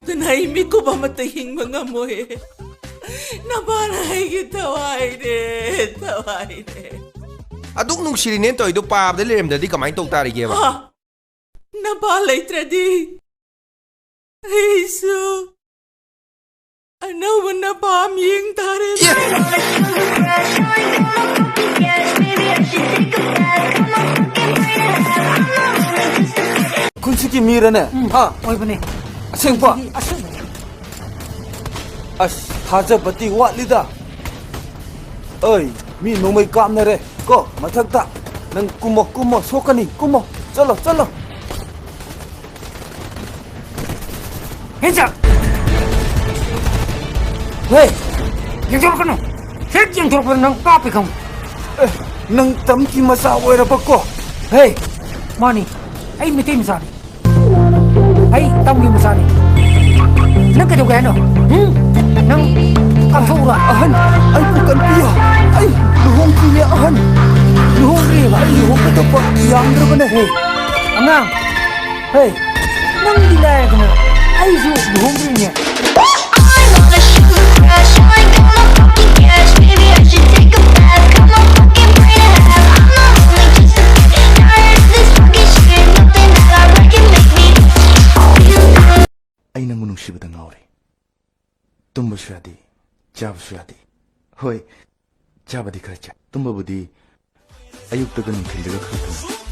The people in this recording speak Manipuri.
Tunay mi ko ba matahing mga moe? Nabanay kita tawai de. Aduk nung sirinento ido pa abdel lemdadi kamay tog tari keba. Ha? Nabalay tradi. Isu. Ano mo na pamiyang tari? Kunsiki mira na. Ha, oy bane. Aseng pa. As haja bati wa lida. Oy, mi nomay kam na re. Ko, mathagta. Nang kumo sokani, kumo. Chalo. Hands up. Hey, Yang jor kono. Set yang jor kono nang kapi kamu. nang tamki masa wera bako. Hey, Mani, ay miti misani. Ay tamgi misani. Nang kadugay ano? Nang kasura. ahan, ay bukan dia. Ay, luhong kuya ahan. Luhong riya, ay luhong ka pa. Yang dra bane. Hey, angang. Hey, Nang dilaya kono. Ay su luhong riya. ꯑꯩ ꯅꯪꯕꯨ ꯅꯨꯡꯁꯤꯕꯗ ꯉꯥꯎꯔꯦ ꯇꯨꯝꯕꯁꯨ ꯌꯥꯗꯦ ꯆꯥꯕꯁꯨ ꯌꯥꯗꯦ ꯍꯣꯏ ꯆꯥꯕꯗꯤ ꯈꯔ ꯆꯥꯏ ꯇꯨꯝꯕꯕꯨꯗꯤ ꯑꯌꯨꯛꯇꯒ ꯅꯨꯡꯊꯤꯜꯗꯒ ꯈꯔ ꯇꯨꯝꯃꯤ